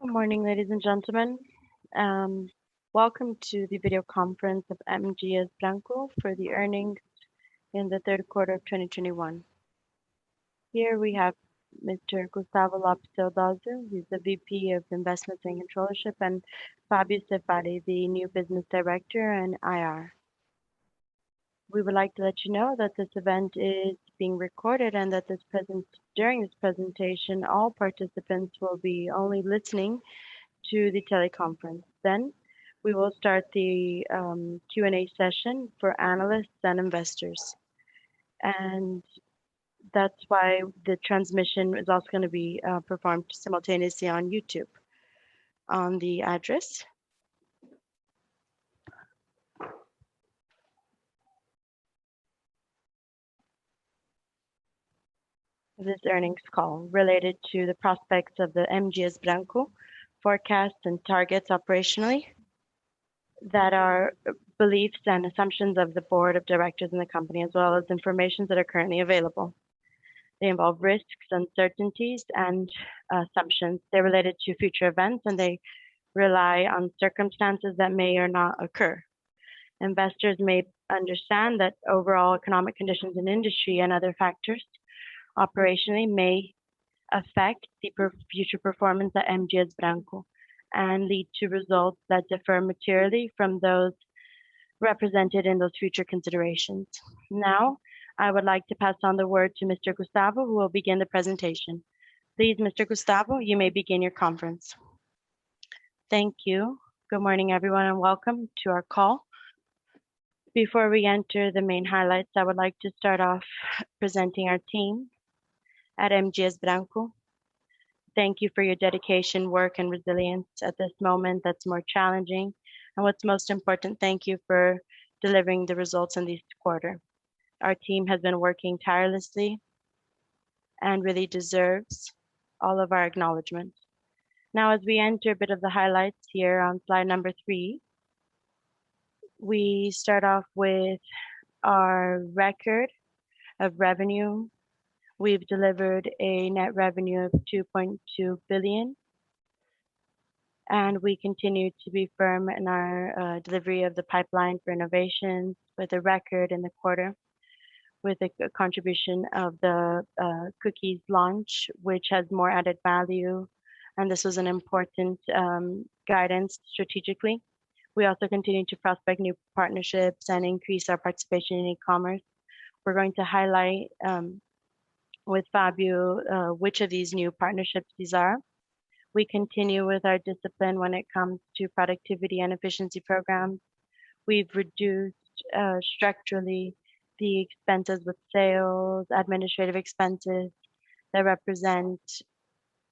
Good morning, ladies and gentlemen. Um, Welcome to the video conference of MGS Blanco for the earnings in the third quarter of 2021. Here we have Mr. Gustavo Lopes Teodoso, he's the VP of Investments and Controllership, and Fabio Stefani, the new Business Director and IR. We would like to let you know that this event is being recorded and that during this presentation, all participants will be only listening to the teleconference. Then we will start the Q&A session for analysts and investors. And that's why the transmission is also going to be performed simultaneously on YouTube. On the address, this earnings call related to the prospects of the MGS Blanco forecasts and targets operationally that are beliefs and assumptions of the board of directors in the company, as well as information that are currently available. They involve risks, uncertainties, and assumptions. They're related to future events and they rely on circumstances that may or not occur. Investors may understand that overall economic conditions in industry and other factors operationally may affect the future performance at MGS Blanco and lead to results that differ materially from those represented in those future considerations. Now, I would like to pass on the word to Mr. Gustavo, who will begin the presentation. Please, Mr. Gustavo, you may begin your conference. Thank you. Good morning, everyone, and welcome to our call. Before we enter the main highlights, I would like to start off presenting our team at MGS Blanco. Thank you for your dedication, work, and resilience at this moment that's more challenging. And what's most important, thank you for delivering the results in this quarter. Our team has been working tirelessly and really deserves all of our acknowledgement. Now, as we enter a bit of the highlights here on slide number 3, we start off with our record of revenue. We've delivered a net revenue of 2.2 billion, and we continue to be firm in our delivery of the pipeline for innovations with a record in the quarter, with a contribution of the cookies launch, which has more added value, and this was an important guidance strategically. We also continue to prospect new partnerships and increase our participation in e-commerce. We're going to highlight with Fabio which of these new partnerships these are. We continue with our discipline when it comes to productivity and efficiency programs. We've reduced structurally the expenses with sales, administrative expenses that represent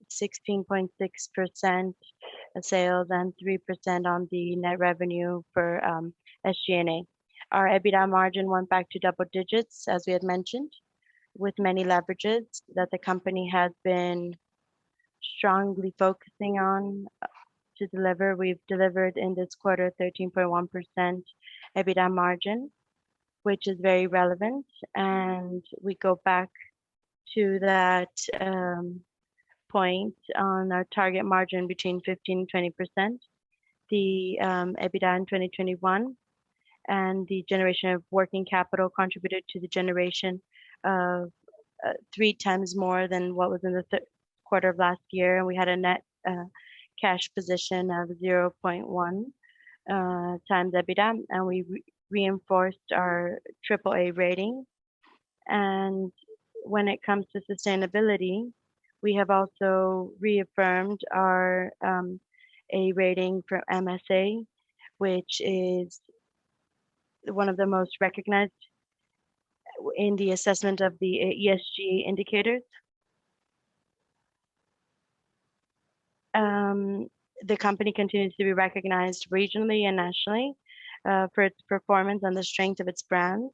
16.6% of sales and 3% on the net revenue for SG&A. Our Ebitda margin went back to double digits, as we had mentioned, with many leverages that the company has been strongly focusing on to deliver. We've delivered in this quarter 13.1% Ebitda margin, which is very relevant. And we go back to that point on our target margin between 15 and 20%, the Ebitda in 2021, and the generation of working capital contributed to the generation of 3 times more than what was in the third quarter of last year. And we had a net cash position of 0.1 times Ebitda, and we reinforced our AAA rating. And when it comes to sustainability, we have also reaffirmed our A rating from MSA, which is one of the most recognized in the assessment of the ESG indicators. The company continues to be recognized regionally and nationally for its performance and the strength of its brand.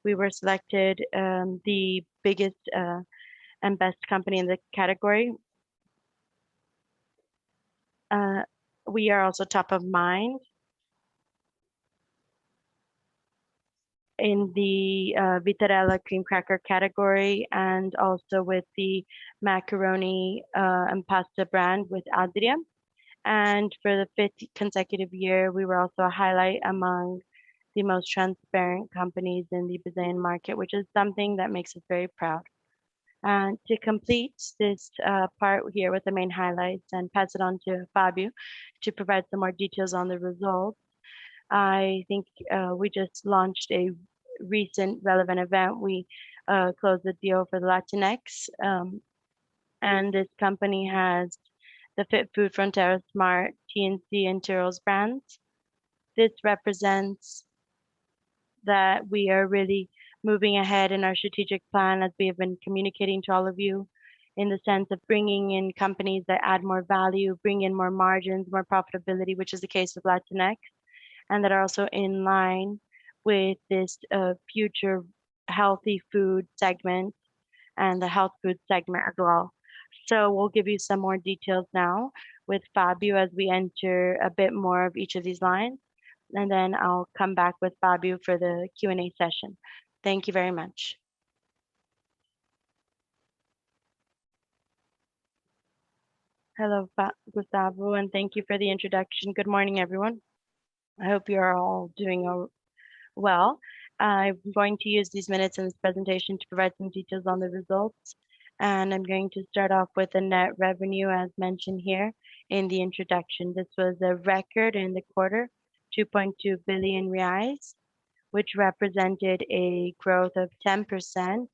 We were selected the biggest and best company in the category. We are also top of mind in the Vitarella cream cracker category, and also with the macaroni and pasta brand with Adria. And for the fifth consecutive year, we were also a highlight among the most transparent companies in the Brazilian market, which is something that makes us very proud. And to complete this part here with the main highlights and pass it on to Fabio to provide some more details on the results, I think we just launched a recent relevant event. We closed the deal for the Latinx, and this company has the Fit Food Frontera Smart, TNC, and Tyrrell's brands. This represents that we are really moving ahead in our strategic plan as we have been communicating to all of you in the sense of bringing in companies that add more value, bring in more margins, more profitability, which is the case of Latinx, and that are also in line with this future healthy food segment and the health food segment as well. So we'll give you some more details now with Fabio as we enter a bit more of each of these lines, and then I'll come back with Fabio for the Q&A session. Thank you very much. Hello, Gustavo, and thank you for the introduction. Good morning, everyone. I hope you are all doing well. I'm going to use these minutes in this presentation to provide some details on the results. And I'm going to start off with the net revenue as mentioned here in the introduction. This was a record in the quarter, 2.2 billion reais, which represented a growth of 10%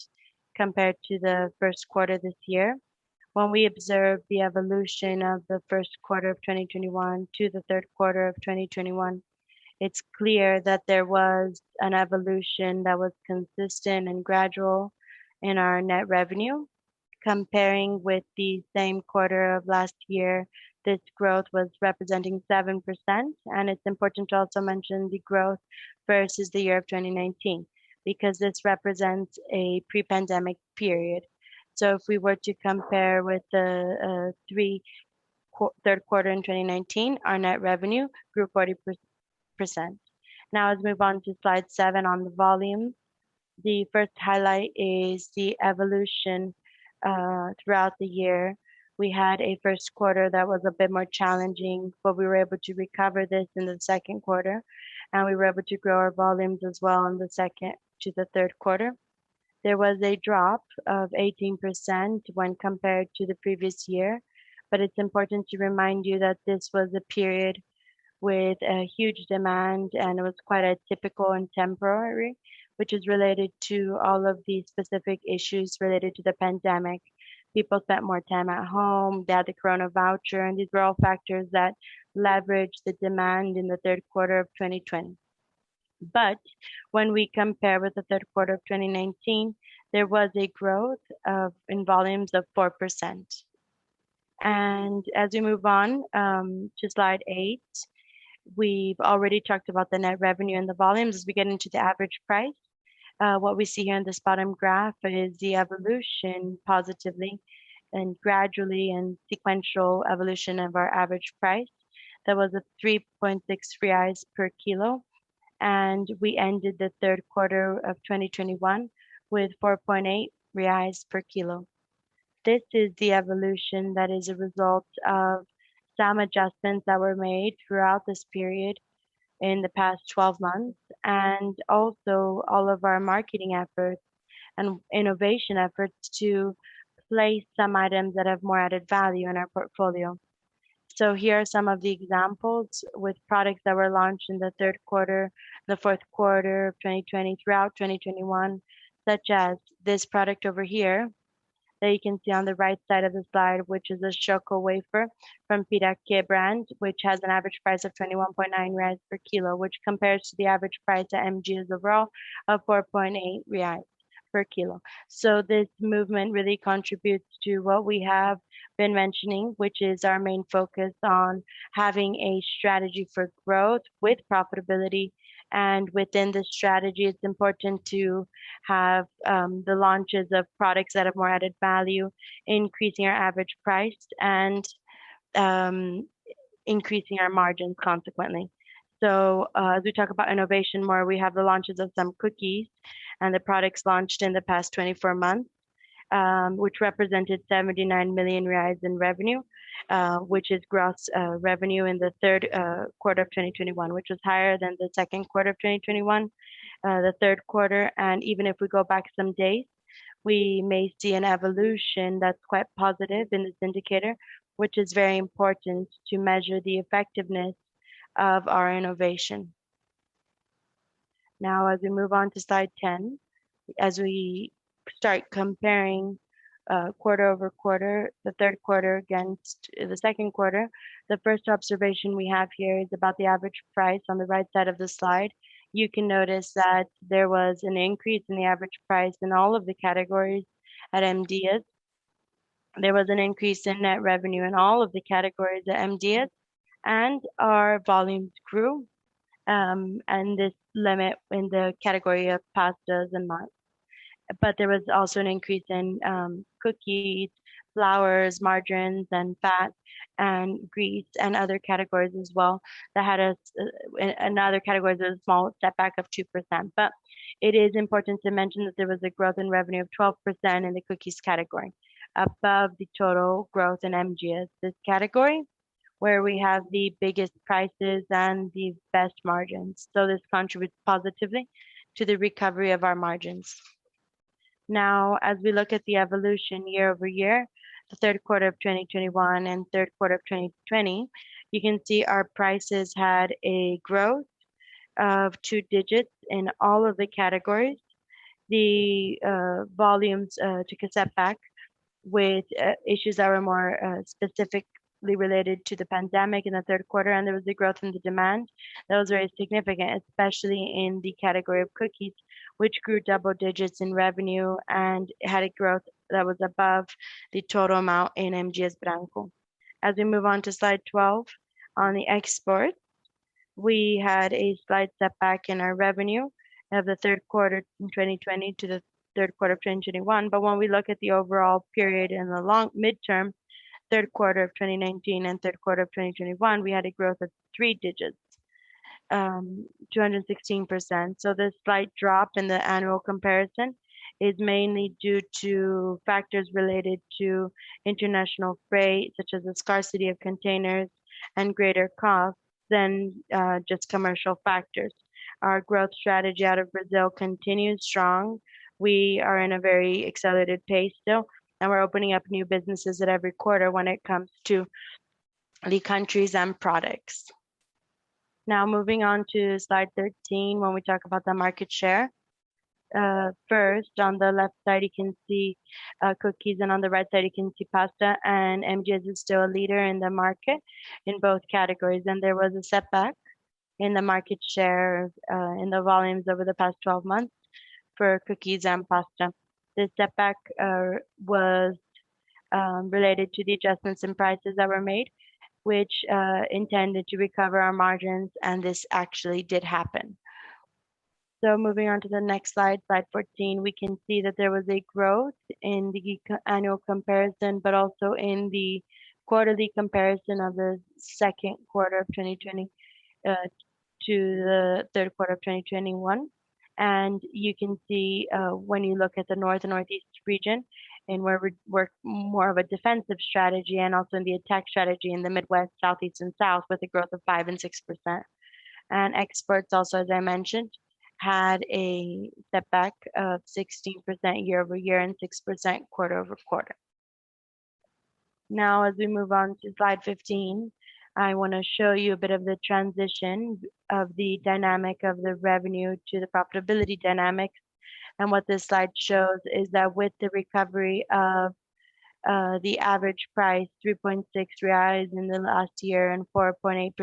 compared to the first quarter this year. When we observe the evolution of the first quarter of 2021 to the third quarter of 2021, it's clear that there was an evolution that was consistent and gradual in our net revenue. Comparing with the same quarter of last year, this growth was representing 7%, and it's important to also mention the growth versus the year of 2019, because this represents a pre-pandemic period. So if we were to compare with the third quarter in 2019, our net revenue grew 40%. Now let's move on to slide 7 on the volume. The first highlight is the evolution throughout the year. We had a first quarter that was a bit more challenging, but we were able to recover this in the second quarter, and we were able to grow our volumes as well in the second to the third quarter. There was a drop of 18% when compared to the previous year, but it's important to remind you that this was a period with a huge demand, and it was quite atypical and temporary, which is related to all of the specific issues related to the pandemic. People spent more time at home, they had the Corona voucher, and these were all factors that leveraged the demand in the third quarter of 2020. But when we compare with the third quarter of 2019, there was a growth in volumes of 4%. And as we move on to slide 8, we've already talked about the net revenue and the volumes. As we get into the average price, what we see here in this bottom graph is the evolution positively and gradually and sequential evolution of our average price. That was a 3.6 reais per kilo, and we ended the third quarter of 2021 with 4.8 reais per kilo. This is the evolution that is a result of some adjustments that were made throughout this period in the past 12 months, and also all of our marketing efforts and innovation efforts to place some items that have more added value in our portfolio. So here are some of the examples with products that were launched in the third quarter, the fourth quarter of 2020, throughout 2021, such as this product over here that you can see on the right side of the slide, which is a Choco wafer from Piraquê brand, which has an average price of 21.9 reais per kilo, which compares to the average price at MG's overall of 4.8 reais per kilo. So this movement really contributes to what we have been mentioning, which is our main focus on having a strategy for growth with profitability. And within this strategy, it's important to have the launches of products that have more added value, increasing our average price and increasing our margins consequently. So as we talk about innovation more, we have the launches of some cookies and the products launched in the past 24 months. which represented 79 million reais in revenue, which is gross revenue in the third quarter of 2021, which was higher than the second quarter of 2021, the third quarter. And even if we go back some days, we may see an evolution that's quite positive in this indicator, which is very important to measure the effectiveness of our innovation. Now, as we move on to slide 10, as we start comparing quarter over quarter, the third quarter against the second quarter, the first observation we have here is about the average price on the right side of the slide. You can notice that there was an increase in the average price in all of the categories at M. Dias. There was an increase in net revenue in all of the categories at M. Dias, and our volumes grew. And this limit in the category of pastas and nuts. But there was also an increase in cookies, flours, margarines, and fat, and grease, and other categories as well that had in other categories a small setback of 2%. But it is important to mention that there was a growth in revenue of 12% in the cookies category, above the total growth in MGS. This category, where we have the biggest prices and the best margins. So this contributes positively to the recovery of our margins. Now, as we look at the evolution year over year, the third quarter of 2021 and third quarter of 2020, you can see our prices had a growth of 2 digits in all of the categories. The volumes took a setback with issues that were more specifically related to the pandemic in the third quarter, and there was a growth in the demand that was very significant, especially in the category of cookies, which grew double digits in revenue and had a growth that was above the total amount in MGS Branco. As we move on to slide 12, on the export, we had a slight setback in our revenue of the third quarter in 2020 to the third quarter of 2021. But when we look at the overall period in the long midterm, third quarter of 2019 and third quarter of 2021, we had a growth of 3 digits, 216%. So this slight drop in the annual comparison is mainly due to factors related to international freight, such as the scarcity of containers and greater costs than just commercial factors. Our growth strategy out of Brazil continues strong. We are in a very accelerated pace still, and we're opening up new businesses at every quarter when it comes to the countries and products. Now moving on to slide 13, when we talk about the market share. First, on the left side, you can see cookies, and on the right side, you can see pasta, and MGS is still a leader in the market in both categories. And there was a setback in the market share in the volumes over the past 12 months for cookies and pasta. This setback was related to the adjustments in prices that were made, which intended to recover our margins, and this actually did happen. So moving on to the next slide, slide 14, we can see that there was a growth in the annual comparison, but also in the quarterly comparison of the second quarter of 2020 to the third quarter of 2021. And you can see when you look at the North and Northeast region, and where we work more of a defensive strategy, and also in the attack strategy in the Midwest, Southeast, and South, with a growth of 5 and 6%. And exports also, as I mentioned, had a setback of 16% year over year and 6% quarter over quarter. Now, as we move on to slide 15, I want to show you a bit of the transition of the dynamic of the revenue to the profitability dynamics. And what this slide shows is that with the recovery of the average price, 3.6 reais in the last year and 4.8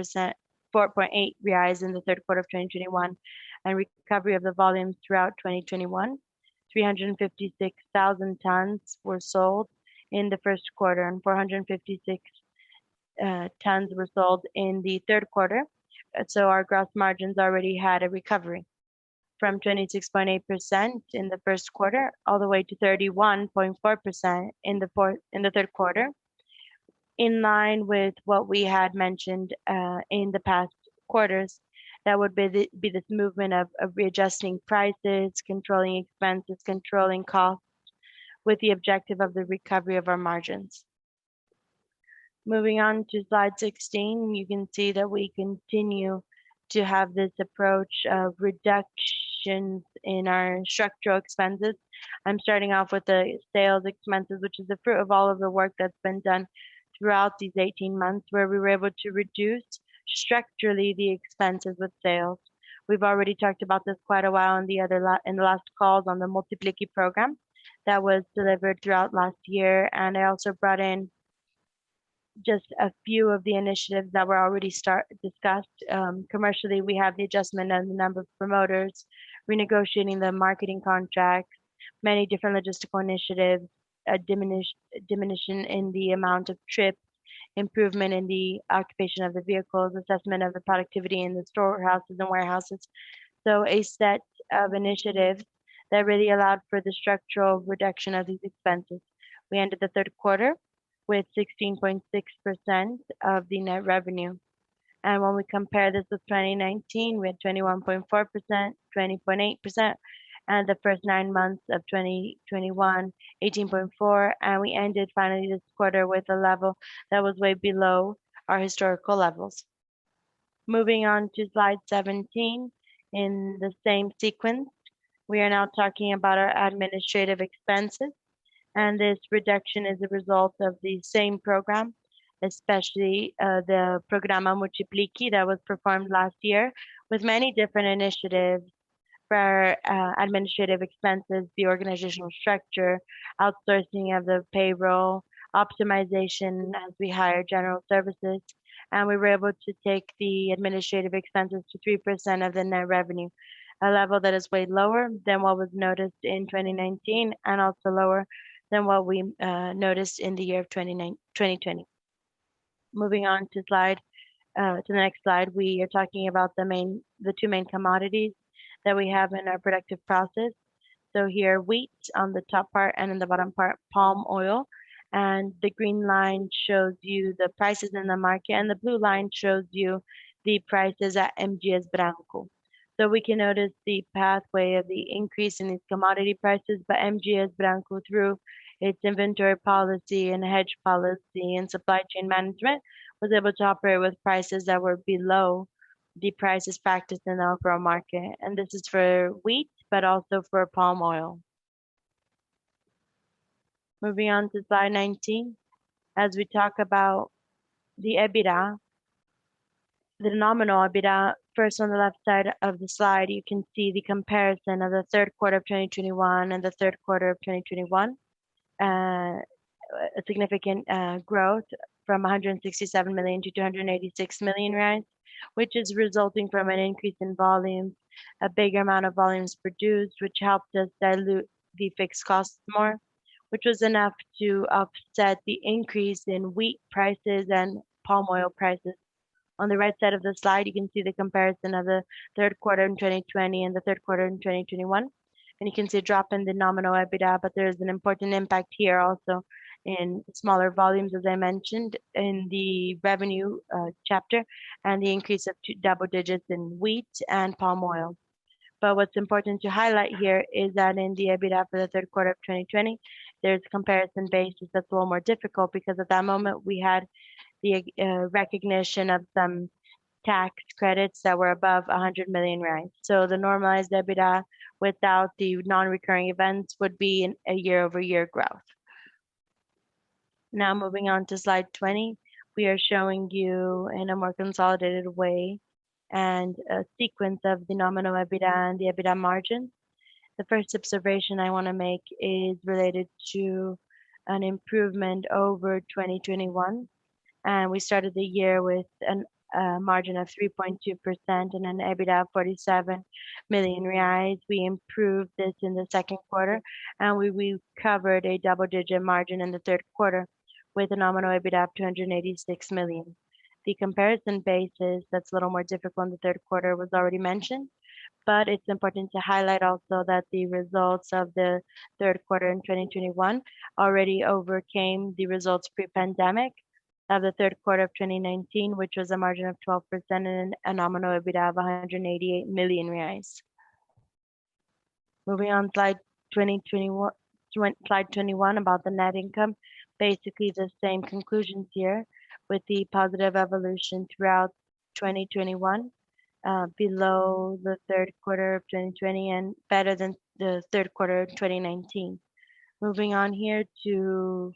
reais in the third quarter of 2021, and recovery of the volumes throughout 2021, 356,000 tons were sold in the first quarter, and 456 tons were sold in the third quarter. So our gross margins already had a recovery from 26.8% in the first quarter all the way to 31.4% in the third quarter, in line with what we had mentioned in the past quarters. That would be this movement of readjusting prices, controlling expenses, controlling costs, with the objective of the recovery of our margins. Moving on to slide 16, you can see that we continue to have this approach of reductions in our structural expenses. I'm starting off with the sales expenses, which is the fruit of all of the work that's been done throughout these 18 months, where we were able to reduce structurally the expenses with sales. We've already talked about this quite a while in the last calls on the Multiplique program that was delivered throughout last year, and I also brought in just a few of the initiatives that were already discussed. Commercially, we have the adjustment of the number of promoters, renegotiating the marketing contracts, many different logistical initiatives, a diminution in the amount of trips, improvement in the occupation of the vehicles, assessment of the productivity in the storehouses and warehouses. So a set of initiatives that really allowed for the structural reduction of these expenses. We ended the third quarter with 16.6% of the net revenue. And when we compare this with 2019, we had 21.4%, 20.8%, and the first 9 months of 2021, 18.4%, and we ended finally this quarter with a level that was way below our historical levels. Moving on to slide 17, in the same sequence, we are now talking about our administrative expenses. And this reduction is a result of the same program, especially the Programa Multiplique that was performed last year with many different initiatives for administrative expenses, the organizational structure, outsourcing of the payroll, optimization as we hire general services, and we were able to take the administrative expenses to 3% of the net revenue, a level that is way lower than what was noticed in 2019 and also lower than what we noticed in the year of 2020. Moving on to the next slide, we are talking about the two main commodities that we have in our productive process. So here, wheat on the top part and in the bottom part, palm oil. And the green line shows you the prices in the market, and the blue line shows you the prices at MGS Branco. So we can notice the pathway of the increase in these commodity prices, but MGS Branco, through its inventory policy and hedge policy and supply chain management, was able to operate with prices that were below the prices practiced in the overall market. And this is for wheat, but also for palm oil. Moving on to slide 19, as we talk about the EBITDA, the nominal EBITDA, first on the left side of the slide, you can see the comparison of the third quarter of 2021 and the third quarter of 2021. A significant growth from 167 million to 286 million reais, which is resulting from an increase in volumes, a bigger amount of volumes produced, which helped us dilute the fixed costs more, which was enough to offset the increase in wheat prices and palm oil prices. On the right side of the slide, you can see the comparison of the third quarter in 2020 and the third quarter in 2021. And you can see a drop in the nominal EBITDA, but there is an important impact here also in smaller volumes, as I mentioned, in the revenue chapter, and the increase of double digits in wheat and palm oil. But what's important to highlight here is that in the EBITDA for the third quarter of 2020, there's a comparison basis that's a little more difficult because at that moment we had the recognition of some tax credits that were above 100 million, right? So the normalized EBITDA without the non-recurring events would be a year-over-year growth. Now moving on to slide 20, we are showing you in a more consolidated way and a sequence of the nominal EBITDA and the EBITDA margin. The first observation I want to make is related to an improvement over 2021. And we started the year with a margin of 3.2% and an EBITDA of 47 million reais. We improved this in the second quarter, and we covered a double-digit margin in the third quarter with a nominal EBITDA of 286 million. The comparison basis that's a little more difficult in the third quarter was already mentioned, but it's important to highlight also that the results of the third quarter in 2021 already overcame the results pre-pandemic of the third quarter of 2019, which was a margin of 12% and a nominal EBITDA of 188 million reais. Moving on, slide 21, slide 21 about the net income. Basically the same conclusions here with the positive evolution throughout 2021, below the third quarter of 2020 and better than the third quarter of 2019. Moving on here to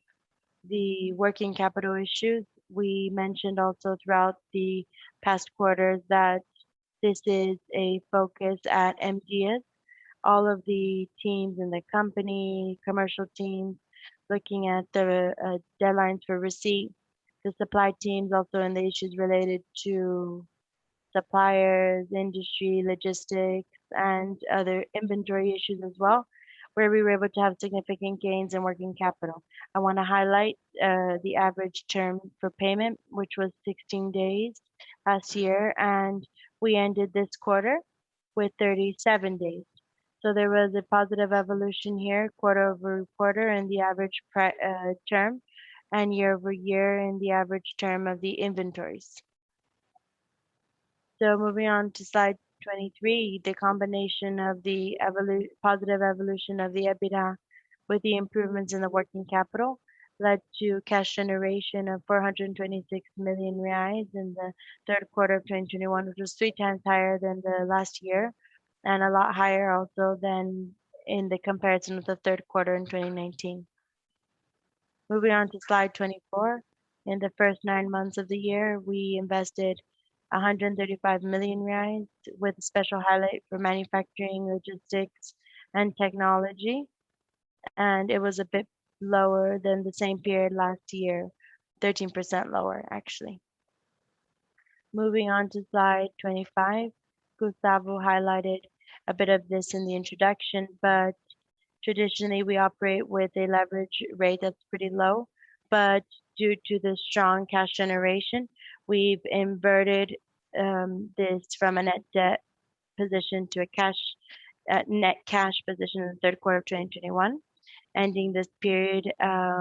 the working capital issues. We mentioned also throughout the past quarters that this is a focus at MGS. All of the teams in the company, commercial teams, looking at the deadlines for receipt, the supply teams also in the issues related to suppliers, industry, logistics, and other inventory issues as well, where we were able to have significant gains in working capital. I want to highlight the average term for payment, which was 16 days last year, and we ended this quarter with 37 days. So there was a positive evolution here, quarter over quarter in the average term, and year over year in the average term of the inventories. So moving on to slide 23, the combination of the positive evolution of the EBITDA with the improvements in the working capital led to cash generation of 426 million reais in the third quarter of 2021, which was 3 times higher than the last year and a lot higher also than in the comparison with the third quarter in 2019. Moving on to slide 24, in the first 9 months of the year, we invested 135 million reais with a special highlight for manufacturing, logistics, and technology. And it was a bit lower than the same period last year, 13% lower actually. Moving on to slide 25, Gustavo highlighted a bit of this in the introduction, but traditionally we operate with a leverage rate that's pretty low, but due to the strong cash generation, we've inverted this from a net debt position to a net cash position in the third quarter of 2021, ending this period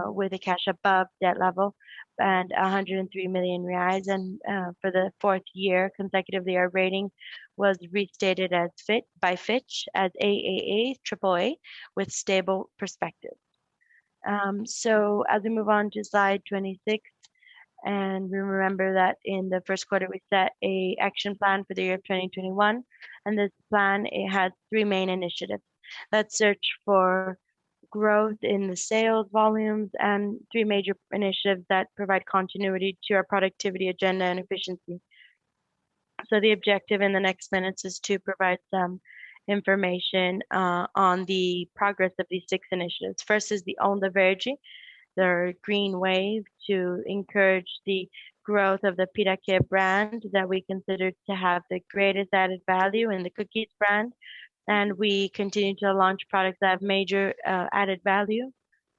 with a cash above debt level and 103 million reais. And for the fourth year consecutively, our rating was restated as by Fitch as AAA, AAA with stable perspective. So as we move on to slide 26, and we remember that in the first quarter we set a action plan for the year of 2021, and this plan it had 3 main initiatives. Let's search for growth in the sales volumes and 3 major initiatives that provide continuity to our productivity agenda and efficiency. So the objective in the next minutes is to provide some information on the progress of these 6 initiatives. First is the Own the Verde, the green wave to encourage the growth of the Piraquê brand that we consider to have the greatest added value in the cookies brand. And we continue to launch products that have major added value.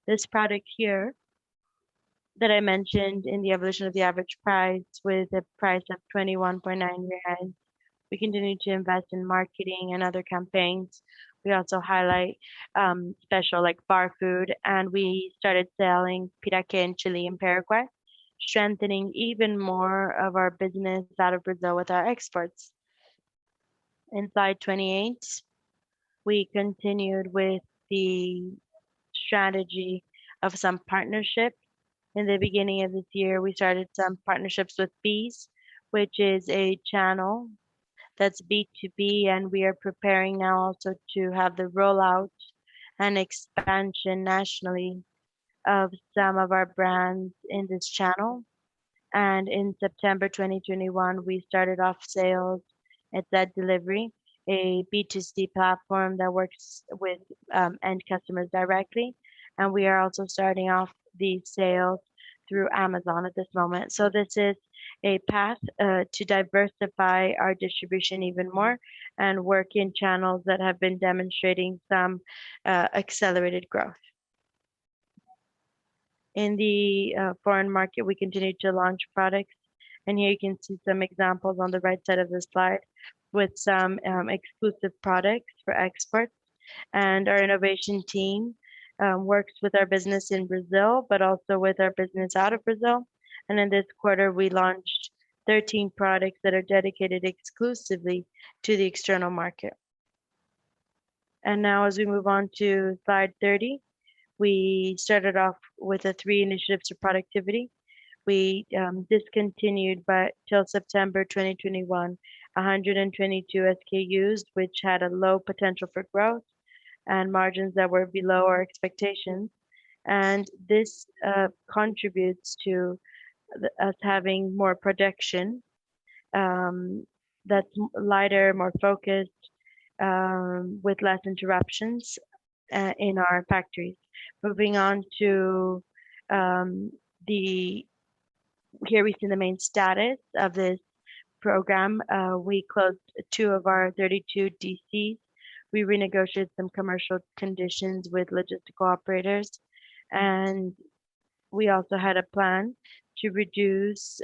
This product here that I mentioned in the evolution of the average price with a price of 21.9 reais. We continue to invest in marketing and other campaigns. We also highlight special like bar food, and we started selling piraquê in Chile and Paraguay, strengthening even more of our business out of Brazil with our exports. In slide 28, we continued with the strategy of some partnership. In the beginning of this year, we started some partnerships with Bees, which is a channel that's B2B, and we are preparing now also to have the rollout and expansion nationally of some of our brands in this channel. And in September 2021, we started off sales at that delivery, a B2C platform that works with end customers directly. And we are also starting off the sales through Amazon at this moment. So this is a path to diversify our distribution even more and work in channels that have been demonstrating some accelerated growth. In the foreign market, we continue to launch products. And here you can see some examples on the right side of the slide with some exclusive products for exports. And our innovation team works with our business in Brazil, but also with our business out of Brazil. And in this quarter, we launched 13 products that are dedicated exclusively to the external market. And now as we move on to slide 30, We started off with the 3 initiatives of productivity. We discontinued but till September 2021, 122 SKUs, which had a low potential for growth and margins that were below our expectations. And this contributes to us having more production that's lighter, more focused, with less interruptions in our factories. Moving on to the here we see the main status of this program. We closed 2 of our 32 DCs. We renegotiated some commercial conditions with logistical operators, and we also had a plan to reduce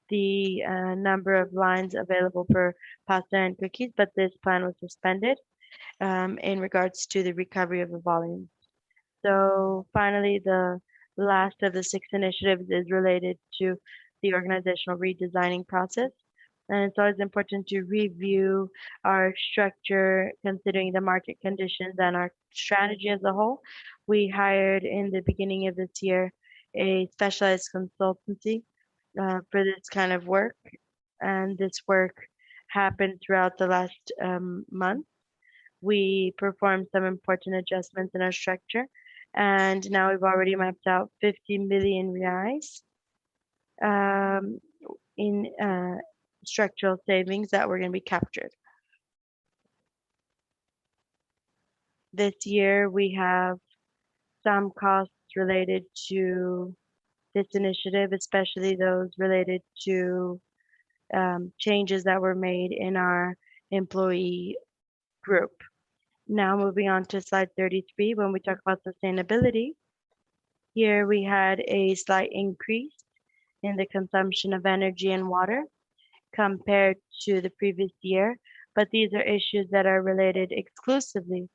the number of lines available for pasta and cookies, but this plan was suspended in regards to the recovery of the volume. So finally, the last of the 6 initiatives is related to the organizational redesigning process. And it's always important to review our structure considering the market conditions and our strategy as a whole. We hired in the beginning of this year a specialized consultancy for this kind of work. And this work happened throughout the last month. We performed some important adjustments in our structure, and now we've already mapped out 50 million reais in structural savings that were going to be captured. This year, we have some costs related to this initiative, especially those related to changes that were made in our employee group. Now moving on to slide 33, when we talk about sustainability, here we had a slight increase in the consumption of energy and water compared to the previous year, but these are issues that are related exclusively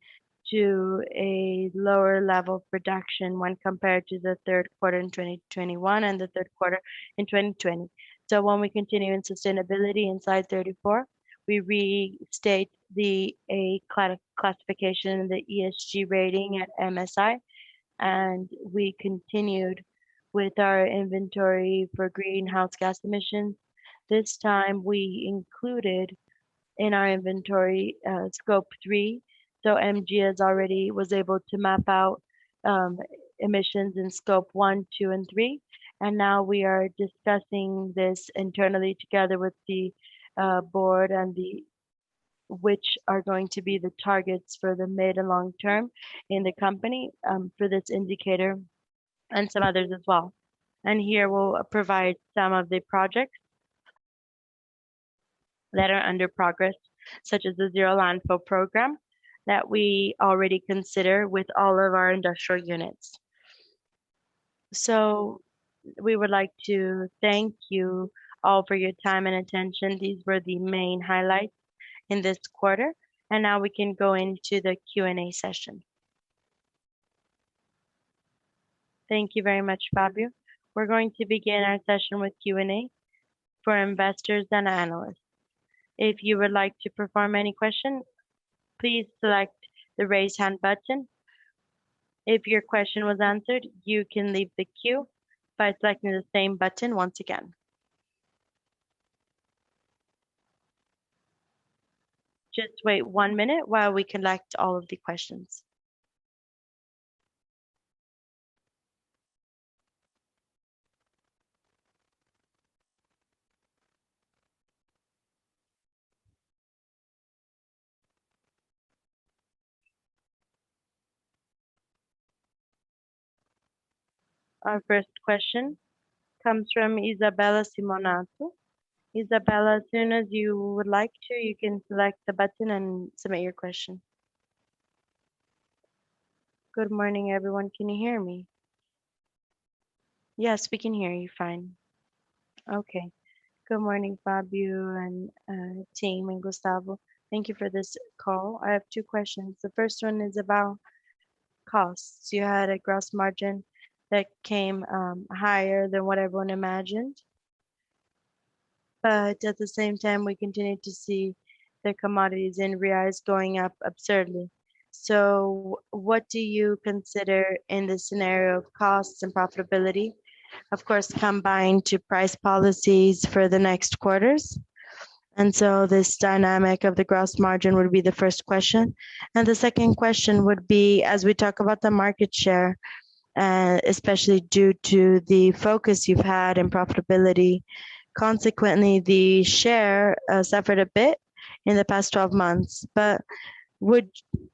to a lower level of production when compared to the third quarter in 2021 and the third quarter in 2020. So when we continue in sustainability in slide 34, we restate the A classification in the ESG rating at MSI, and we continued with our inventory for greenhouse gas emissions. This time we included in our inventory scope 3. So MG has already was able to map out emissions in scope 1, 2, and 3. And now we are discussing this internally together with the board and which are going to be the targets for the mid and long term in the company for this indicator and some others as well. And here we'll provide some of the projects that are under progress, such as the Zero Landfill program that we already consider with all of our industrial units. So we would like to thank you all for your time and attention. These were the main highlights in this quarter. And now we can go into the Q&A session. Thank you very much, Fabio. We're going to begin our session with Q&A for investors and analysts. If you would like to perform any question, please select the raise hand button. If your question was answered, you can leave the queue by selecting the same button once again. Just wait 1 minute while we collect all of the questions. Our first question comes from Isabella Simonato. Isabella, as soon as you would like to, you can select the button and submit your question. Good morning, everyone. Can you hear me? Yes, we can hear you fine. Okay. Good morning, Fabio and team and Gustavo. Thank you for this call. I have 2 questions. The first one is about costs. You had a gross margin that came higher than what everyone imagined. But at the same time, we continue to see the commodities in reais going up absurdly. So what do you consider in the scenario of costs and profitability? Of course, combined to price policies for the next quarters. And so this dynamic of the gross margin would be the first question. And the second question would be, as we talk about the market share, especially due to the focus you've had in profitability, consequently, the share suffered a bit in the past 12 months. But would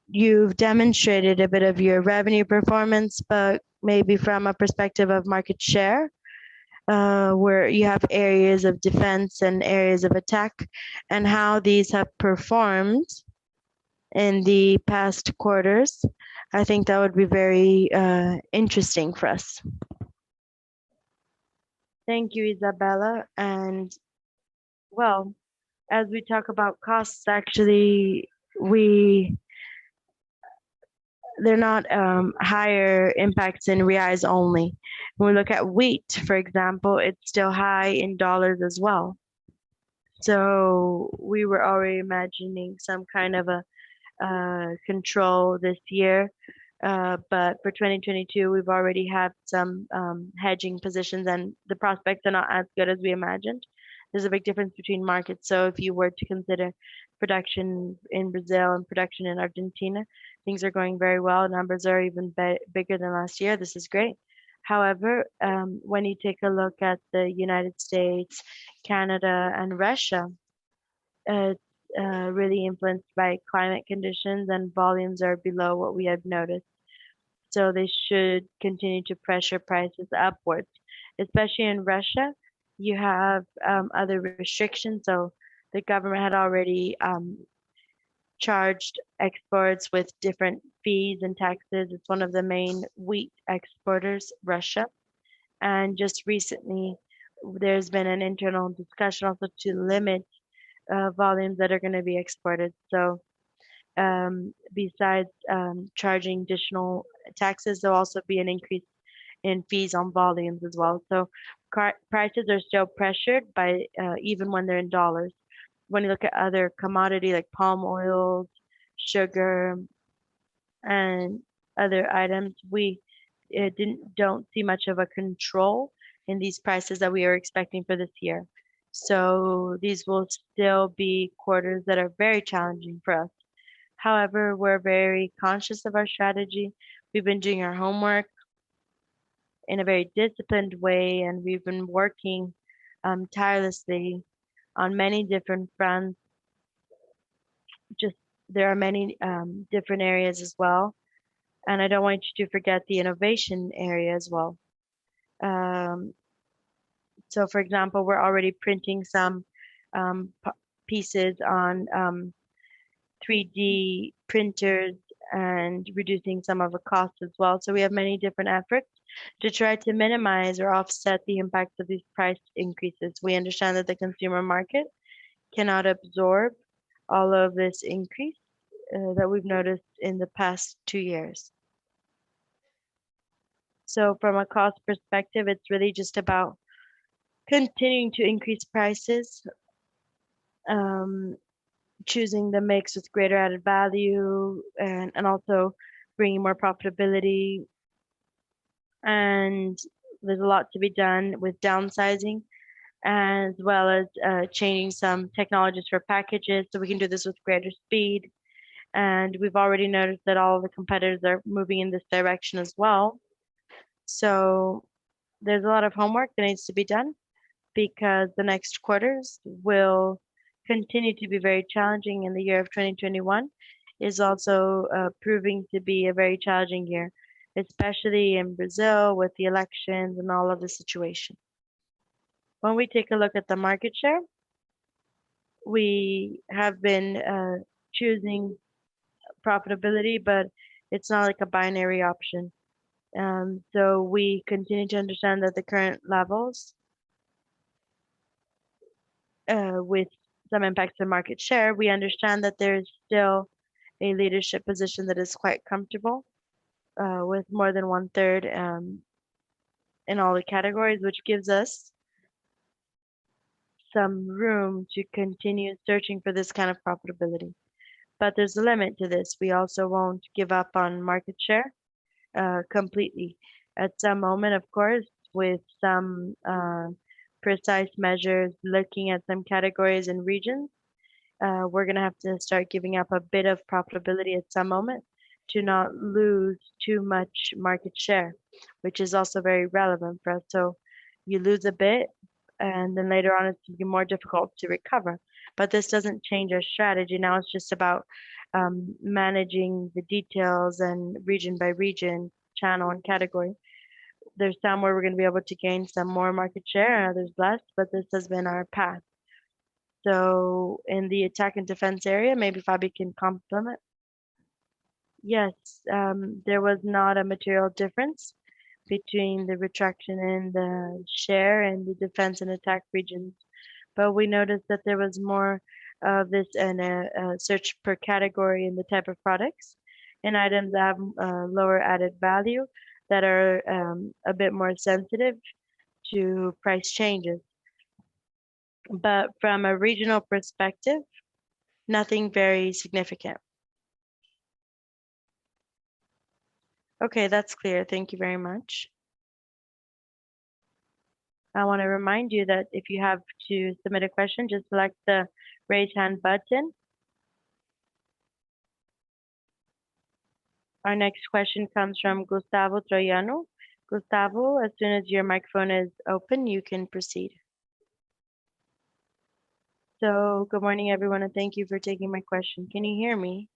you've demonstrated a bit of your revenue performance, but maybe from a perspective of market share, where you have areas of defense and areas of attack, and how these have performed in the past quarters. I think that would be very interesting for us. Thank you, Isabella. And well, as we talk about costs, actually, they're not higher impacts in reais only. When we look at wheat, for example, it's still high in dollars as well. So we were already imagining some kind of a control this year. But for 2022, we've already had some hedging positions, and the prospects are not as good as we imagined. There's a big difference between markets. So if you were to consider production in Brazil and production in Argentina, things are going very well. Numbers are even bigger than last year. This is great. However, when you take a look at the United States, Canada, and Russia, it's really influenced by climate conditions, and volumes are below what we have noticed. So they should continue to pressure prices upwards, especially in Russia. You have other restrictions. So the government had already charged exports with different fees and taxes. It's one of the main wheat exporters, Russia. And just recently, there's been an internal discussion also to limit volumes that are going to be exported. So besides charging additional taxes, there'll also be an increase in fees on volumes as well. So prices are still pressured by even when they're in dollars. When you look at other commodity like palm oil, sugar, and other items, we don't see much of a control in these prices that we are expecting for this year. So these will still be quarters that are very challenging for us. However, we're very conscious of our strategy. We've been doing our homework in a very disciplined way, and we've been working tirelessly on many different fronts. Just there are many different areas as well, and I don't want you to forget the innovation area as well. So, for example, we're already printing some pieces on 3D printers and reducing some of the costs as well. So we have many different efforts to try to minimize or offset the impacts of these price increases. We understand that the consumer market cannot absorb all of this increase that we've noticed in the past 2 years. So from a cost perspective, it's really just about continuing to increase prices, choosing the mix with greater added value, and also bringing more profitability. And there's a lot to be done with downsizing, as well as changing some technologies for packages so we can do this with greater speed. And we've already noticed that all of the competitors are moving in this direction as well. So there's a lot of homework that needs to be done, because the next quarters will continue to be very challenging, and the year of 2021 is also proving to be a very challenging year, especially in Brazil with the elections and all of the situation. When we take a look at the market share, we have been choosing profitability, but it's not like a binary option. So we continue to understand that the current levels with some impacts on market share, we understand that there's still a leadership position that is quite comfortable with more than 1/3 in all the categories, which gives us some room to continue searching for this kind of profitability. but there's a limit to this. We also won't give up on market share completely. At some moment, of course, with some precise measures, looking at some categories and regions, we're going to have to start giving up a bit of profitability at some moment to not lose too much market share, which is also very relevant for us. So you lose a bit, and then later on it's going to be more difficult to recover. But this doesn't change our strategy. Now it's just about managing the details and region by region, channel and category. There's some where we're going to be able to gain some more market share and others less, but this has been our path. So in the attack and defense area, maybe Fabi can complement. Yes, there was not a material difference between the retraction in the share and the defense and attack regions, but we noticed that there was more of this in a search per category in the type of products and items that have lower added value that are a bit more sensitive to price changes. But from a regional perspective, nothing very significant. Okay, that's clear. Thank you very much. I want to remind you that if you have to submit a question, just select the raise hand button. Our next question comes from Gustavo Troiano. Gustavo, as soon as your microphone is open, you can proceed. So, good morning, everyone, and thank you for taking my question. Can you hear me?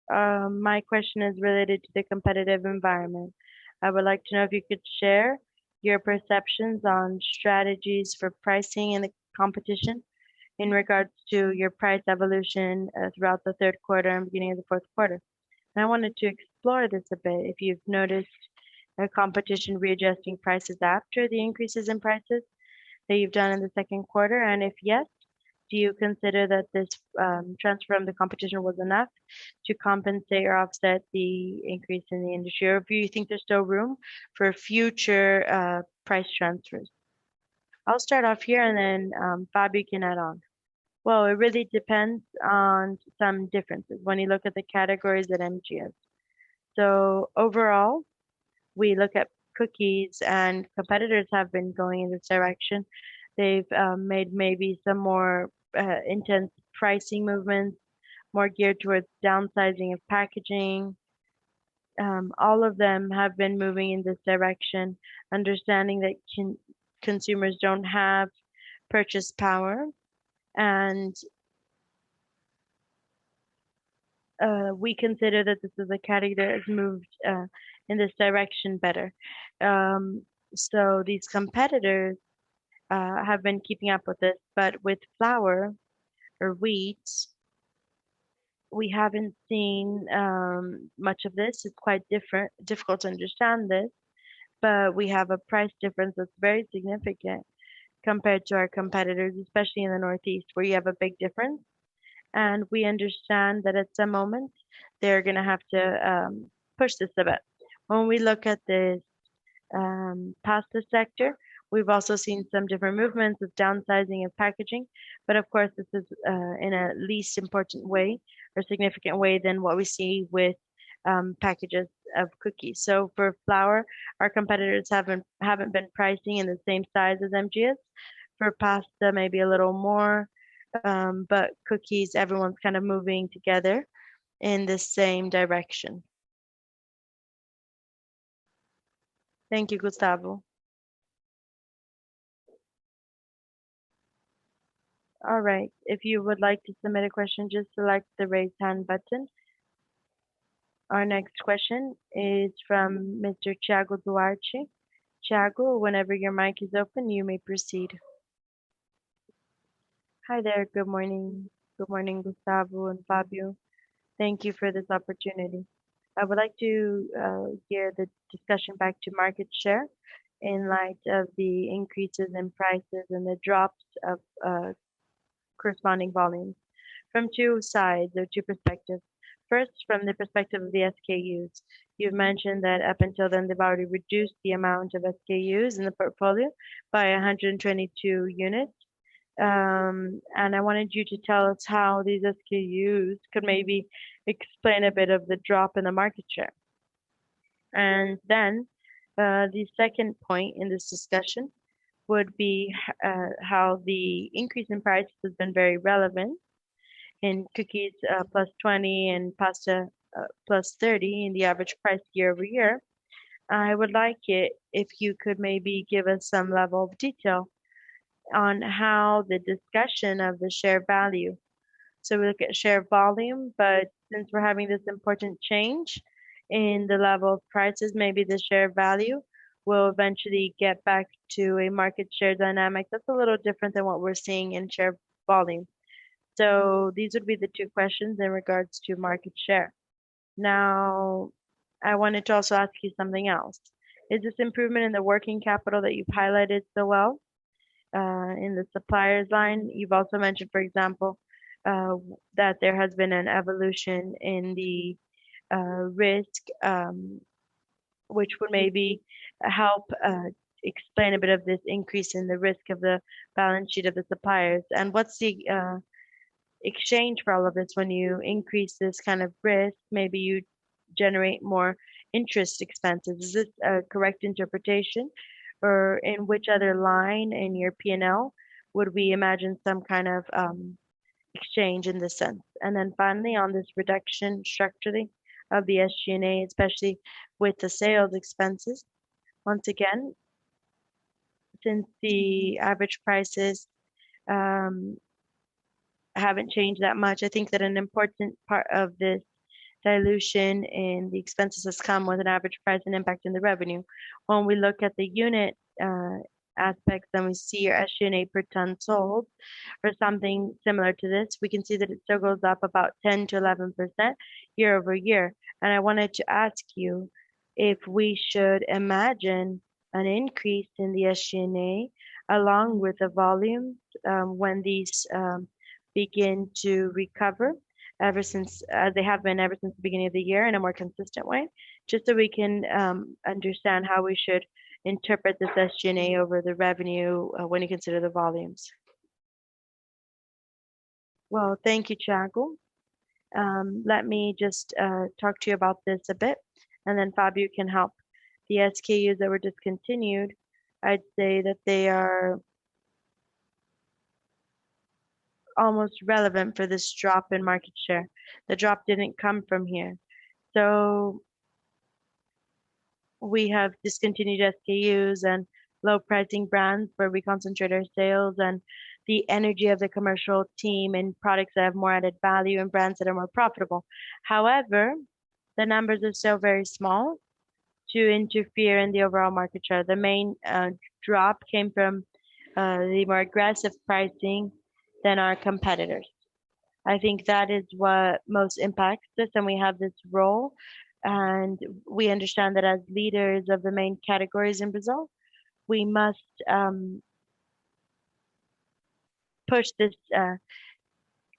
My question is related to the competitive environment. I would like to know if you could share your perceptions on strategies for pricing in the competition in regards to your price evolution throughout the third quarter and beginning of the fourth quarter. And I wanted to explore this a bit. If you've noticed a competition readjusting prices after the increases in prices that you've done in the second quarter, and if yes, do you consider that this transfer from the competition was enough to compensate or offset the increase in the industry, or if you think there's still room for future price transfers? I'll start off here and then Fabio can add on. Well, it really depends on some differences when you look at the categories at MGS. So overall, we look at cookies and competitors have been going in this direction. They've made maybe some more intense pricing movements, more geared towards downsizing of packaging. All of them have been moving in this direction, understanding that consumers don't have purchase power, and we consider that this is a category that has moved in this direction better. So these competitors have been keeping up with this, but with flour or wheat, we haven't seen much of this. It's quite difficult to understand this, but we have a price difference that's very significant compared to our competitors, especially in the Northeast, where you have a big difference. And we understand that at some moment they're going to have to push this a bit. When we look at this pasta sector, we've also seen some different movements of downsizing of packaging, but of course this is in a least important way or significant way than what we see with packages of cookies. So for flour, our competitors haven't been pricing in the same size as MGS. For pasta, maybe a little more, but cookies, everyone's kind of moving together in the same direction. Thank you, Gustavo. All right. If you would like to submit a question, just select the raise hand button. Our next question is from Mr. Thiago Duarte. Thiago, whenever your mic is open, you may proceed. Hi there. Good morning. Good morning, Gustavo and Fabio. Thank you for this opportunity. I would like to gear the discussion back to market share in light of the increases in prices and the drops of corresponding volumes from two sides or two perspectives. First, from the perspective of the SKUs, you've mentioned that up until then they've already reduced the amount of SKUs in the portfolio by 122 units. And I wanted you to tell us how these SKUs could maybe explain a bit of the drop in the market share. And then the second point in this discussion would be how the increase in prices has been very relevant in cookies plus 20 and pasta plus 30 in the average price year over year. I would like it if you could maybe give us some level of detail on how the discussion of the share value. So we look at share volume, but since we're having this important change in the level of prices, maybe the share value will eventually get back to a market share dynamic that's a little different than what we're seeing in share volume. So these would be the two questions in regards to market share. Now, I wanted to also ask you something else. Is this improvement in the working capital that you've highlighted so well in the suppliers line? You've also mentioned, for example, that there has been an evolution in the risk, which would maybe help explain a bit of this increase in the risk of the balance sheet of the suppliers. And what's the exchange for all of this? When you increase this kind of risk, maybe you generate more interest expenses. Is this a correct interpretation? Or in which other line in your P&L would we imagine some kind of exchange in this sense? And then finally, on this reduction structurally of the SG&A, especially with the sales expenses, once again, since the average prices um, haven't changed that much, I think that an important part of this dilution in the expenses has come with an average price and impact in the revenue. When we look at the unit aspects, then we see your SG&A per ton sold or something similar to this. We can see that it still goes up about 10 to 11% year over year. And I wanted to ask you if we should imagine an increase in the SG&A along with the volumes when these begin to recover ever since they have been ever since the beginning of the year in a more consistent way, just so we can understand how we should interpret this SG&A over the revenue when you consider the volumes. Well, thank you, Thiago. Let me just talk to you about this a bit, and then Fabio can help. The SKUs that were discontinued, I'd say that they are almost relevant for this drop in market share. The drop didn't come from here. So we have discontinued SKUs and low pricing brands where we concentrate our sales and the energy of the commercial team in products that have more added value and brands that are more profitable. However, the numbers are still very small to interfere in the overall market share. The main drop came from the more aggressive pricing than our competitors. I think that is what most impacts us, and we have this role, and we understand that as leaders of the main categories in Brazil, we must push this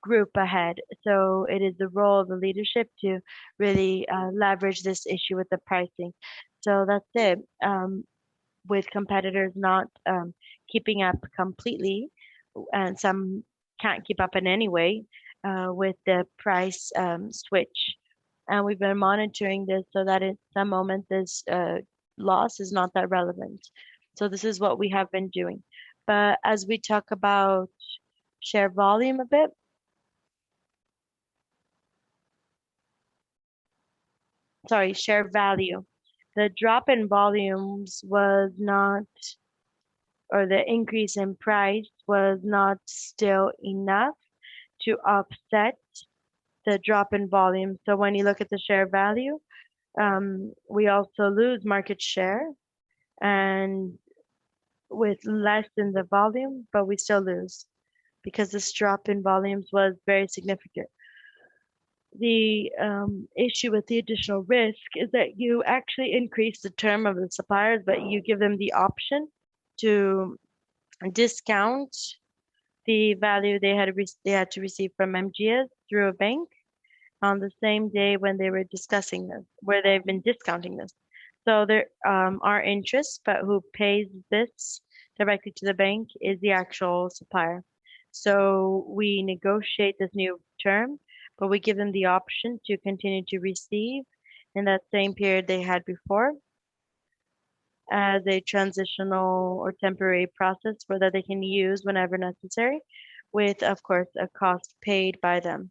group ahead. So it is the role of the leadership to really leverage this issue with the pricing. So that's it. With competitors not keeping up completely, and some can't keep up in any way with the price switch. And we've been monitoring this so that at some moment this loss is not that relevant. So this is what we have been doing. But as we talk about share volume a bit, sorry, share value. The drop in volumes was not, or the increase in price was not still enough to offset the drop in volume. So when you look at the share value, we also lose market share and with less in the volume, but we still lose because this drop in volumes was very significant. The issue with the additional risk is that you actually increase the term of the suppliers, but you give them the option to discount the value they had to receive from MGS through a bank on the same day when they were discussing this, where they've been discounting this. So there are interests, but who pays this directly to the bank is the actual supplier. So we negotiate this new term, but we give them the option to continue to receive in that same period they had before as a transitional or temporary process for that they can use whenever necessary, with, of course, a cost paid by them.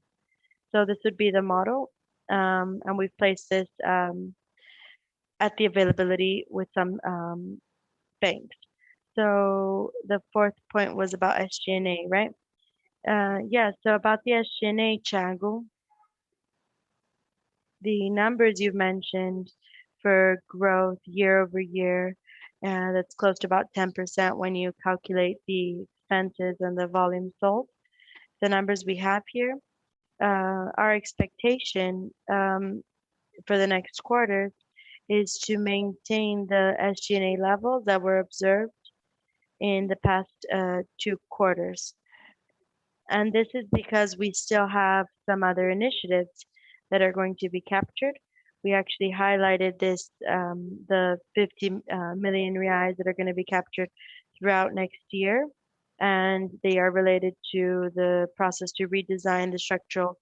So this would be the model, and we've placed this at the availability with some banks. So the fourth point was about SG&A, right? Yeah, so about the SG&A, Thiago, the numbers you've mentioned for growth year over year, that's close to about 10% when you calculate the expenses and the volume sold. The numbers we have here, our expectation for the next quarter is to maintain the SG&A levels that were observed in the past 2 quarters. And this is because we still have some other initiatives that are going to be captured. We actually highlighted this, the 50 million reais that are going to be captured throughout next year. And they are related to the process to redesign the structural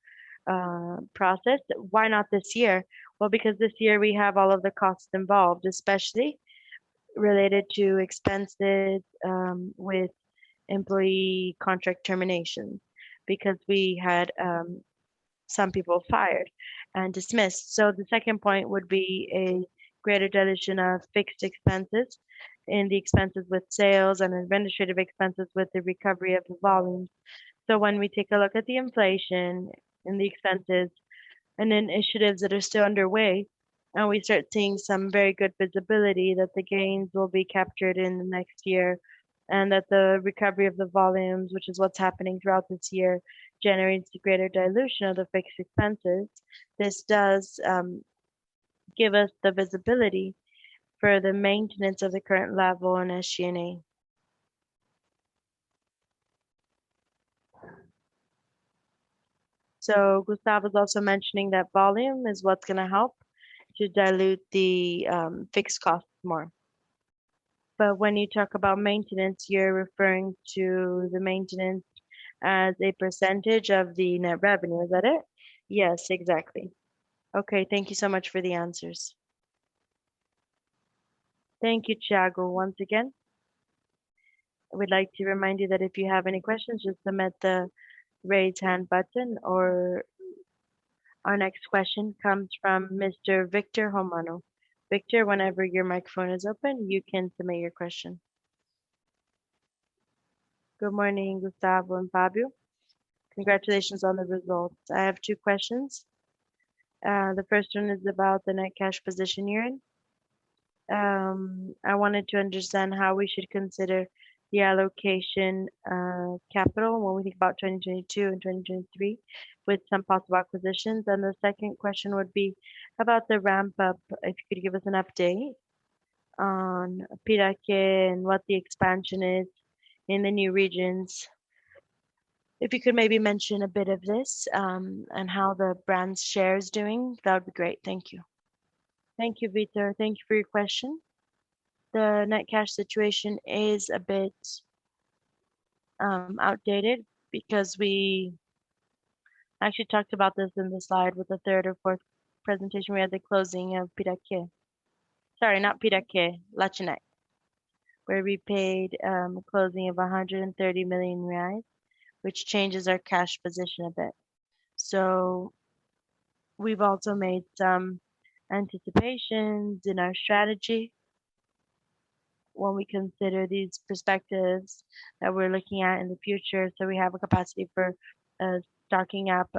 process. Why not this year? Well, because this year we have all of the costs involved, especially related to expenses with employee contract terminations, because we had some people fired and dismissed. So the second point would be a greater dilution of fixed expenses in the expenses with sales and administrative expenses with the recovery of the volumes. So when we take a look at the inflation and the expenses and initiatives that are still underway, and we start seeing some very good visibility that the gains will be captured in the next year, and that the recovery of the volumes, which is what's happening throughout this year, generates a greater dilution of the fixed expenses. This does give us the visibility for the maintenance of the current level in SG&A. So Gustavo's also mentioning that volume is what's going to help to dilute the fixed costs more. But when you talk about maintenance, you're referring to the maintenance as a percentage of the net revenue. Is that it? Yes, exactly. Okay, thank you so much for the answers. Thank you, Thiago. Once again, I would like to remind you that if you have any questions, just submit the raise hand button, or our next question comes from Mr. Victor Romano. Victor, whenever your microphone is open, you can submit your question. Good morning, Gustavo and Fabio. Congratulations on the results. I have two questions. The first one is about the net cash position you're in. I wanted to understand how we should consider the allocation capital when we think about 2022 and 2023 with some possible acquisitions. And the second question would be about the ramp up. If you could give us an update on Piraquê and what the expansion is in the new regions. If you could maybe mention a bit of this and how the brand's share is doing, that would be great. Thank you. Thank you, Vitor. Thank you for your question. The net cash situation is a bit outdated because we actually talked about this in the slide with the third or fourth presentation. We had the closing of Piraquê. Sorry, not Piraquê, Latinec, where we paid a closing of 130 million reais, which changes our cash position a bit. So we've also made some anticipations in our strategy when we consider these perspectives that we're looking at in the future. So we have a capacity for stocking up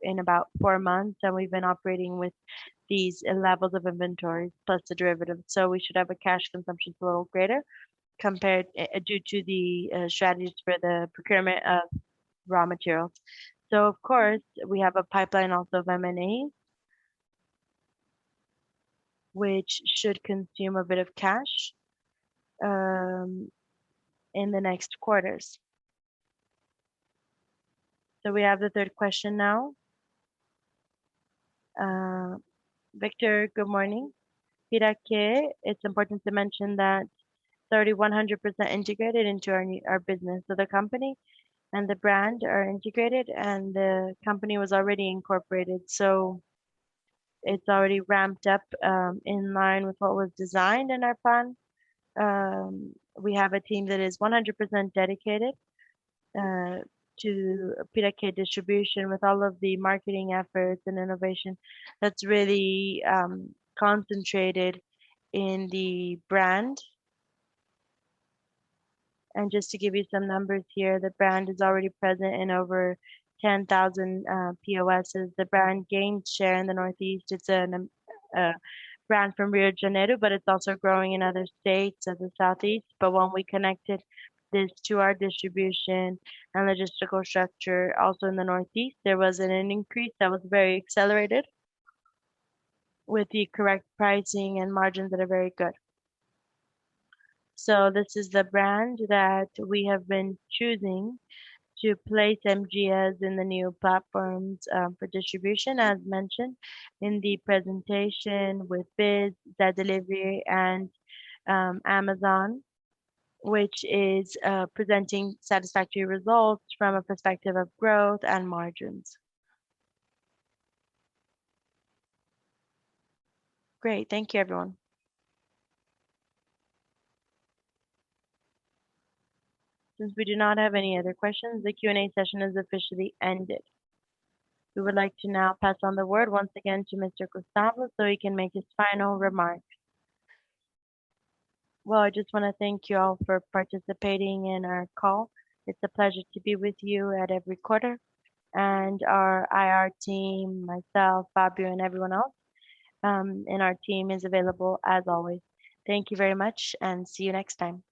in about 4 months, and we've been operating with these levels of inventory plus the derivative. So we should have a cash consumption a little greater compared due to the strategies for the procurement of raw materials. So of course we have a pipeline also of M&A, which should consume a bit of cash in the next quarters. So we have the third question now. Victor, good morning. Piraquê, it's important to mention that it's already 100% integrated into our business. So the company and the brand are integrated, and the company was already incorporated. So it's already ramped up in line with what was designed in our plan. We have a team that is 100% dedicated uh, to Piraquê distribution with all of the marketing efforts and innovation that's really concentrated in the brand. And just to give you some numbers here, the brand is already present in over 10,000 POSs. The brand gained share in the Northeast. It's a brand from Rio de Janeiro, but it's also growing in other states of the Southeast. But when we connected this to our distribution and logistical structure also in the Northeast, there was an increase that was very accelerated with the correct pricing and margins that are very good. So this is the brand that we have been choosing to place MGS in the new platforms for distribution, as mentioned in the presentation with Biz, Zed Delivery, and Amazon, which is presenting satisfactory results from a perspective of growth and margins. Great. Thank you, everyone. Since we do not have any other questions, the Q&A session is officially ended. We would like to now pass on the word once again to Mr. Gustavo so he can make his final remarks. Well, I just want to thank you all for participating in our call. It's a pleasure to be with you at every quarter. And our IR team, myself, Fabio, and everyone else in our team is available as always. Thank you very much and see you next time.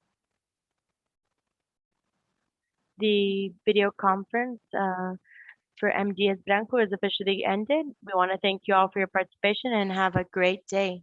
The video conference for MDS Branco is officially ended. We want to thank you all for your participation and have a great day.